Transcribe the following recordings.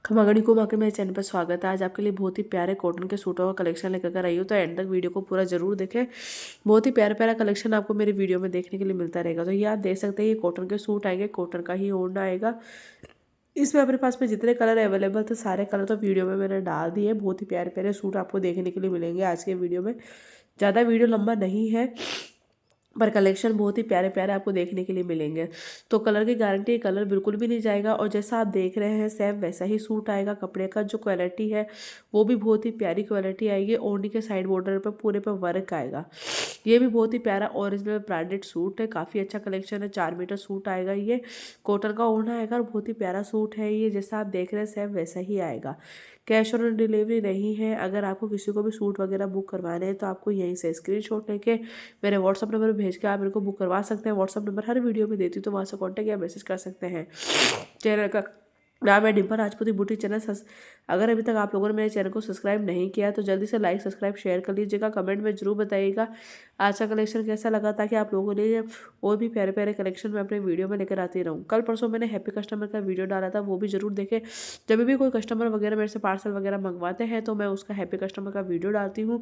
खमागणी को माके मेरे चैनल पर स्वागत है। आज आपके लिए बहुत ही प्यारे कॉटन के सूटों का कलेक्शन लेकर कर आई हूँ, तो एंड तक वीडियो को पूरा जरूर देखें। बहुत ही प्यारा प्यारा कलेक्शन आपको मेरी वीडियो में देखने के लिए मिलता रहेगा। तो ये आप देख सकते हैं, ये कॉटन के सूट आएंगे, कॉटन का ही ओढ़ना आएगा। इसमें अपने पास में जितने कलर अवेलेबल थे सारे कलर तो वीडियो में मैंने डाल दिए। बहुत ही प्यारे प्यारे सूट आपको देखने के लिए मिलेंगे आज के वीडियो में। ज़्यादा वीडियो लंबा नहीं है, पर कलेक्शन बहुत ही प्यारे प्यारे आपको देखने के लिए मिलेंगे। तो कलर की गारंटी, कलर बिल्कुल भी नहीं जाएगा, और जैसा आप देख रहे हैं सेम वैसा ही सूट आएगा। कपड़े का जो क्वालिटी है वो भी बहुत ही प्यारी क्वालिटी आएगी। ओढ़नी के साइड बॉर्डर पर पूरे पर वर्क आएगा। ये भी बहुत ही प्यारा ओरिजिनल ब्रांडेड सूट है, काफ़ी अच्छा कलेक्शन है। 4 मीटर सूट आएगा, ये कॉटन का ओढ़ना आएगा, और बहुत ही प्यारा सूट है ये। जैसा आप देख रहे हैं सेम वैसा ही आएगा। कैश ऑन डिलीवरी नहीं है। अगर आपको किसी को भी सूट वगैरह बुक करवाने हैं तो आपको यहीं से स्क्रीनशॉट लेके मेरे व्हाट्सअप नंबर पर भेज के आप मेरे को बुक करवा सकते हैं। व्हाट्सअप नंबर हर वीडियो में देती हूँ, तो वहाँ से कॉन्टैक्ट या मैसेज कर सकते हैं। चैनल का नाम है डिम्पल राजपूती बुटीक चैनल। अगर अभी तक आप लोगों ने मेरे चैनल को सब्सक्राइब नहीं किया तो जल्दी से लाइक सब्सक्राइब शेयर कर लीजिएगा। कमेंट में जरूर बताइएगा आज का कलेक्शन कैसा लगा, ताकि आप लोगों ने और भी प्यारे प्यारे कलेक्शन मैं अपने वीडियो में लेकर आती रहूँ। कल परसों मैंने हैप्पी कस्टमर का वीडियो डाला था, वो भी जरूर देखें। जब भी कोई कस्टमर वगैरह मेरे से पार्सल वगैरह मंगवाते हैं तो मैं उसका हैप्पी कस्टमर का वीडियो डालती हूँ,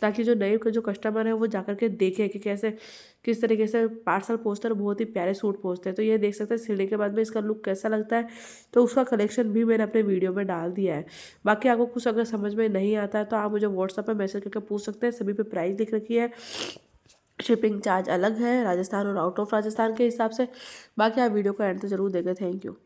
ताकि जो नए जो कस्टमर है वो जाकर के देखें कि कैसे किस तरीके से पार्सल पहुँचता है। बहुत ही प्यारे सूट पहुँचते हैं। तो ये देख सकते हैं सिलने के बाद में इसका लुक कैसा लगता है, तो उसका कलेक्शन भी मैंने अपने वीडियो में डाल दिया है। बाकी आपको कुछ अगर समझ में नहीं आता है तो आप मुझे व्हाट्सएप पर मैसेज करके पूछ सकते हैं। सभी पे प्राइस लिख रखी है। शिपिंग चार्ज अलग है राजस्थान और आउट ऑफ राजस्थान के हिसाब से। बाकी आप वीडियो को एंड तक जरूर देखें। Thank you.